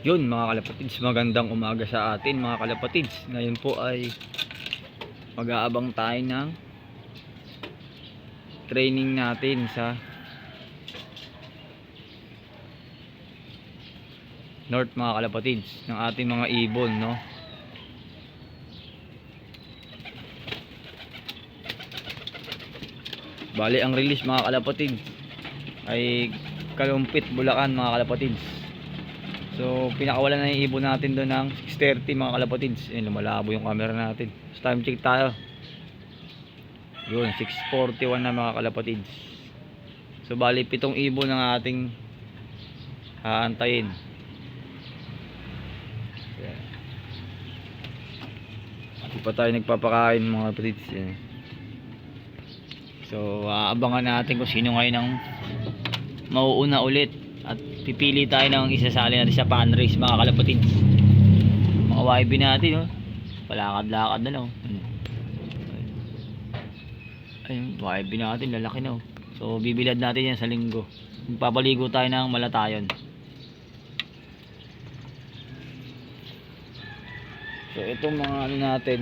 Yun mga kalapatids, magandang umaga sa atin mga kalapatids. Ngayon po ay mag-aabang tayo ng training natin sa North mga kalapatids ng ating mga ibon, no? Bali ang release mga kalapatids ay Kalumpit, Bulacan mga kalapatids. So pinakawalan na yung ibon natin doon ng 6:30 mga kalapatids. Ayun, lumalabo yung camera natin. So, time check tayo. Yun, 6:41 na mga kalapatids. So bali 7 ibon ang ating haantayin. Hindi pa tayo nagpapakain mga kalapatids. So aabangan natin kung sino ngayon ang mauuna ulit. At pipili tayo ng isasali natin sa pan race mga kalapatids. Mga YB natin, oh. Palakad-lakad na lang. Ayun, YB natin, lalaki na, oh. So bibilad natin yan sa linggo. Magpapaligo tayo ng malatayon. So itong mga ano natin,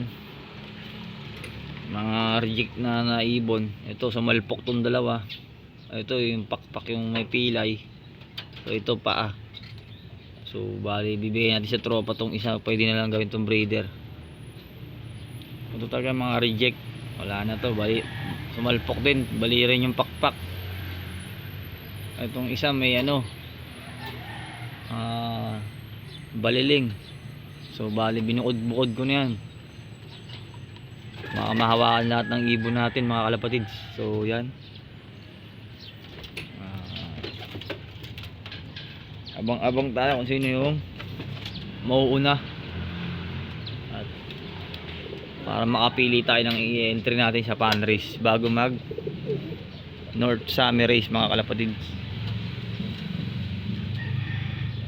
mga reject na naibon. Ito sa malpok tong dalawa. Ito yung pakpak yung may pilay. So ito paa. So bali bibigyan natin sa tropa tong isa. Pwede na lang gawin tong breeder. Ito talaga mga reject. Wala na to. Bali sumalpok din. Bali rin yung pakpak. Itong isa may ano, baliling. So bali binuod-buod ko na yan. Mahawakan lahat ng ibon natin mga kalapatids. So yan. Abang-abang tayo kung sino yung mauuna. At para makapili tayo ng i-entry natin sa pan race bago mag North Summer race mga kalapatids.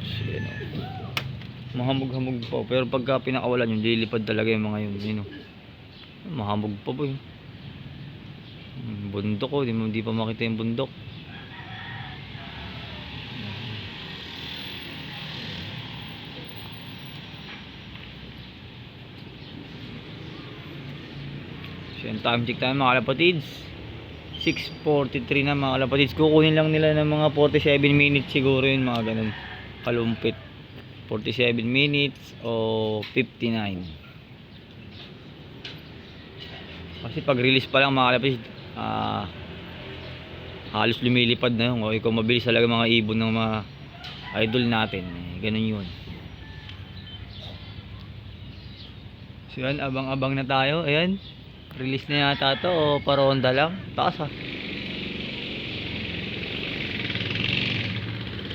So, yan, oh. Mahamog-hamog pa, pero pagka pinakawalan yung lilipad talaga yung mga yun, mahamog pa po yun. Bundok, oh, di pa makita yung bundok. So yung time check tayo mga kalapatids, 6:43 na mga kalapatids. Kukunin lang nila ng mga 47 minutes siguro yun, mga ganun kalumpit. 47 minutes o 59. Kasi pag release pa lang mga kalapatids, halos lumilipad na yun. O ikaw mabilis talaga mga ibon ng mga idol natin, ganun yun. So yan, abang-abang na tayo. Ayan, release na yata to o paronda lang. Taas, ha.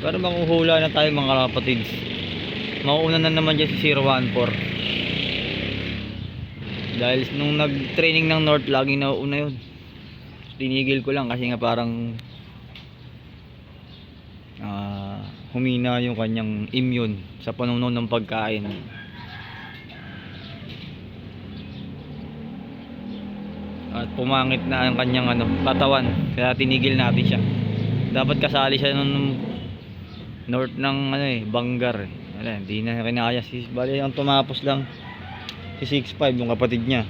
Pero manguhula na tayo mga kalapatids. Mauuna na naman dyan si 014. Dahil nung nag-training ng North, laging nauuna yun. Tinigil ko lang kasi nga parang humina yung kanyang immune sa panunon ng pagkain. At pumangit na ang kanyang katawan, kaya tinigil natin siya. Dapat kasali siya nung North ng Bangar. Wala, hindi na kinaya. Bali ang tumapos lang si 65, yung kapatid niya.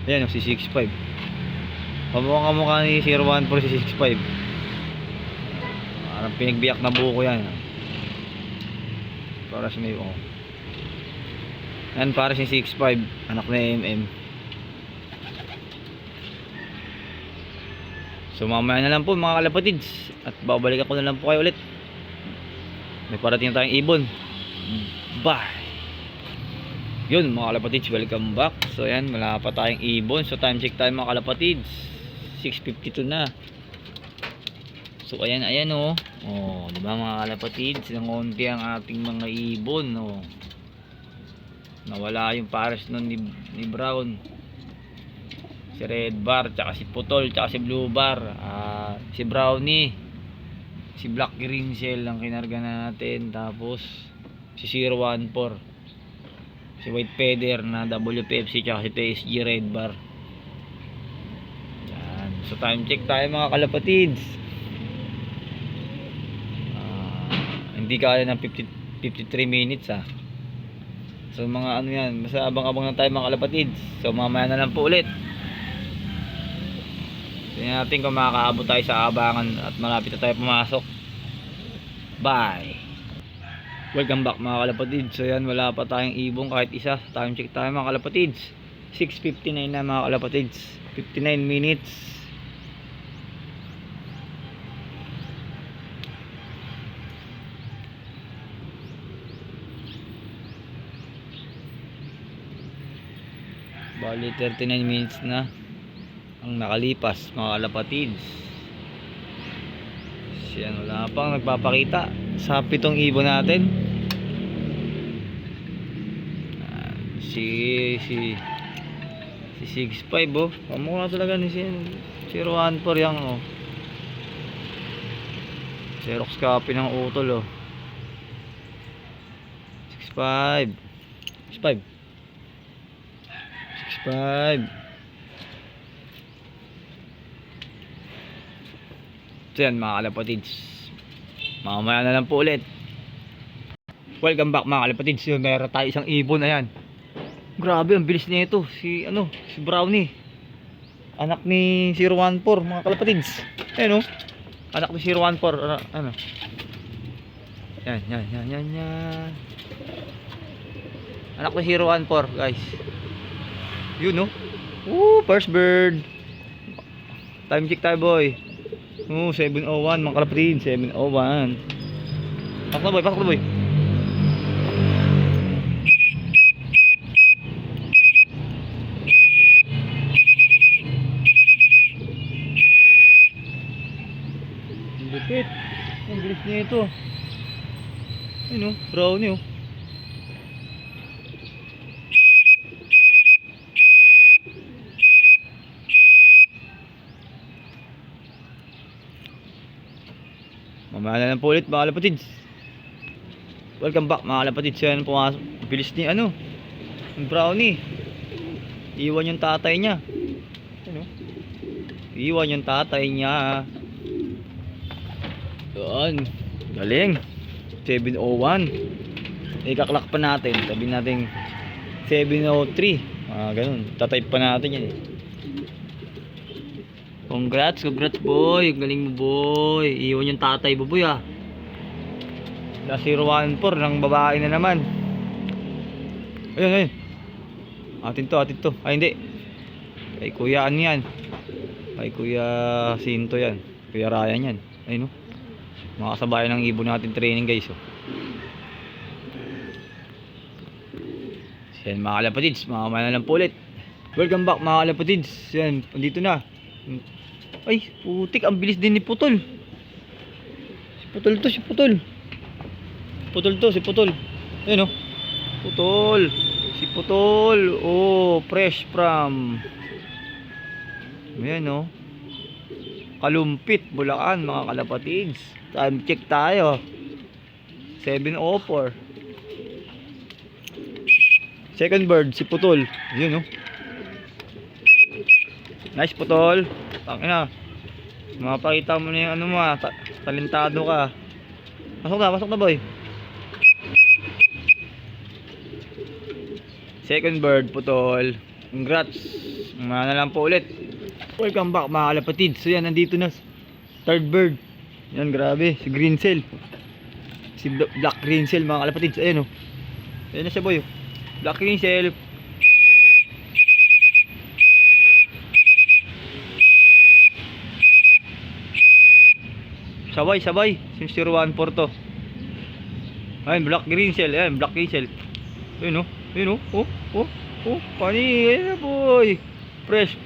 Ayan, si 65. Kamukha ni 014 si 65. Parang pinagbiyak na buko yan. Para si may yan, para si 65, anak na MM. So mamaya na lang po mga kalapatids, at babalik ako na lang po kayo ulit. May parating tayong ibon. Bye. Yun mga kalapatids, welcome back. So yan, wala pa tayong ibon. So time check tayo mga kalapatids, 6:52 na. So ayan, oh. Oh, di ba mga kalapatids, ng konti ang ating mga ibon, oh. Nawala yung pares nun ni Brown, si Red Bar, tsaka si Putol, tsaka si Blue Bar, si Brownie, si Black Green Shell ang kinarga natin. Tapos si 014, si White Feather na WPFC, tsaka si PSG Red Bar. Yan. So time check tayo mga kalapatids. Hindi kaya ng 53 minutes ah. So mga ano yan, basta abang-abang na tayo mga kalapatids. So mamaya na lang po ulit. Tingnan natin kung makakaabot tayo sa abangan at malapit na tayo pumasok. Bye! Welcome back mga kalapatids. So yan, wala pa tayong ibong kahit isa. Time check tayo mga kalapatids. 6:59 na mga kalapatids. 59 minutes. Bali 39 minutes na ang nakalipas mga kalapatids. Siyan, wala pang nagpapakita sa pitong ibon natin. Si 65 oh. Pamukha talaga ni si 014 yang oh. Xerox copy ng utol oh. 65 So yan mga kalapatids, mamaya na lang po ulit. Welcome back mga kalapatids. Yun, meron tayo isang ibon. Ayan, grabe ang bilis niya ito. Si Brownie, anak ni 014 mga kalapatids. Ayan o, anak ni 014. Ano? Yan. Anak ni 014 guys. Yun o. First bird. Time check tayo boy. 7:01 mga kalapatids. 7:01. Pasok na boy. Lupit. Ang bilis niya ito. Ayun o, Brownie o. Mamaya na lang po ulit mga kalapatids. Welcome back mga kalapatids. Yan, pumasok. Bilis ni yung Brownie. Iwan yung tatay niya. Iwan yung tatay niya. Doon. Galing. 7:01. Ikaklak pa natin. Sabi natin 7:03. Ganun. Tatype pa natin yan eh. Congrats boy. Galing mo boy. Iwan yung tatay boy ah. Na 014 ng babae na naman. Ayun. Atin to. Ay hindi. Kay kuya ano yan. Kay kuya Sinto yan. Kuya Ryan yan. Ayun o. Mga kasabayan ng ibon natin training guys oh. Yan mga kalapatids. Mamaya na lang po ulit. Welcome back mga kalapatids. Yan. Andito na. Ay, putik, ang bilis din ni Putol. Si Putol. Ayun o. Si Putol. Oh, fresh from. Ayan o. Kalumpit, Bulacan, mga kalapatids. Time check tayo. 7:04. Second bird, si Putol. Ayun o. Nice Putol. Tangina. Mapakita mo na yung talentado ka. Pasok na boy. Second bird Putol. Congrats. Mamaya na lang po ulit. Welcome back mga kalapatids. So yan, nandito na third bird. Yan, grabe. Si Greencell. Si Black Greencell mga kalapatids. Ayan o. Ayan na siya boy. Black Greencell. Sabay. Since 014 to. Ayun, Black Greencell. Ayun o. Pani. Ayun na boy. Fresh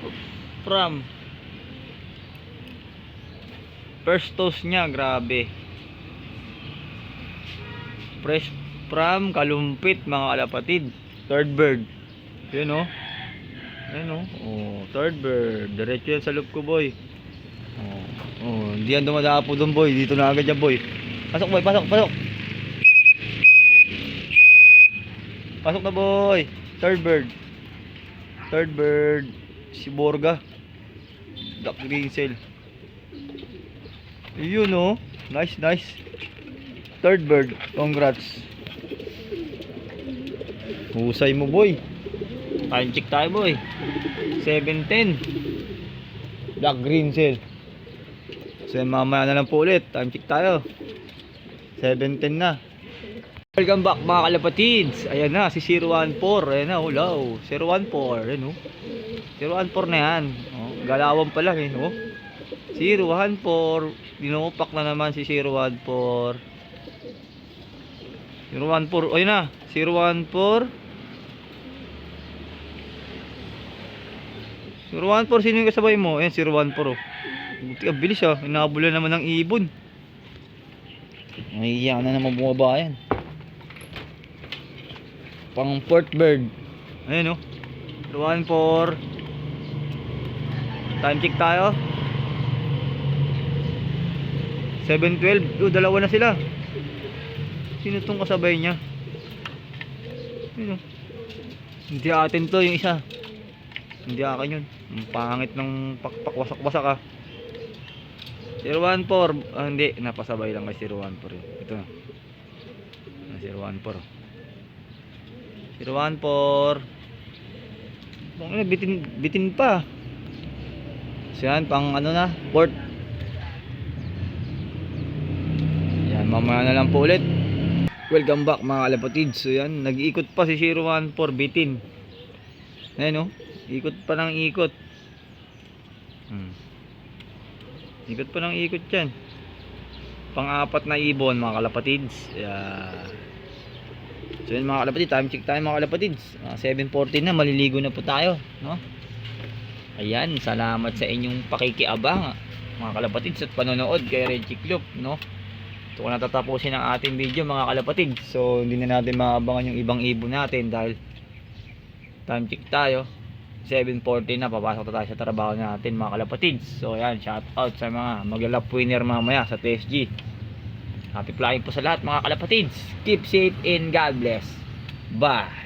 from. First toast niya. Grabe. Fresh from Kalumpit mga kalapatid. Third bird. Ayun o. Third bird. Diretso yan sa loop ko boy. Hindi yan dumadapo doon boy. Dito na agad yan boy. Pasok boy, pasok. Pasok na boy. Third bird. Si Borga. Black Greencell. Yun o. Nice. third bird. Congrats. Husay mo, boy. Time check tayo, boy. 7:10. Black green cell. So mamaya na lang po ulit. Time check tayo. 7:10 na. Welcome back mga kalapatids. Ayan na si 014. Ayan na, hulaw. 014. Ayan o. 014 na yan. Oh, galawan pa lang eh. Oh. 014. Dinupak na naman si 014. 014. Ayan na. 014. 014. Sino yung kasabay mo? Ayan 014 oh. Buti ang bilis ah. Inabulan naman ng ibon. Nahihiya na naman bumaba yan. Pang port bird. Ayan o. 014. Time check tayo. 7:12. Dalawa na sila. Sino tong kasabay niya? Ayan o. Hindi atin to yung isa. Hindi akin yun. Ang pangit ng pakwasak-wasak ah. 014. Hindi. Napasabay lang kay 014 yun. Ito na. 014. 014. Bitin pa. So yan, pang ano na, port. Yan, mamaya na lang po ulit. Welcome back mga kalapatids. So yan, nag-iikot pa si 014, bitin. Ayan o, ikot pa ng ikot. Ikot pa ng ikot yan. Pang-apat na ibon mga kalapatids. Yan. So yun mga kalapatids, time check tayo mga kalapatids. 7:14 na, maliligo na po tayo, no? Ayan, salamat sa inyong pakikiabang mga kalapatids at panonood kay Red Chiclope, no? Ito ko natatapusin ang ating video mga kalapatids. So hindi na natin maabangan yung ibang ibon natin dahil time check tayo. 7:14 na, papasok na tayo sa trabaho natin mga kalapatids. So ayan, shout out sa mga maglalap winner mamaya sa TSG. Happy flying po sa lahat mga kalapatids. Keep safe and God bless. Bye.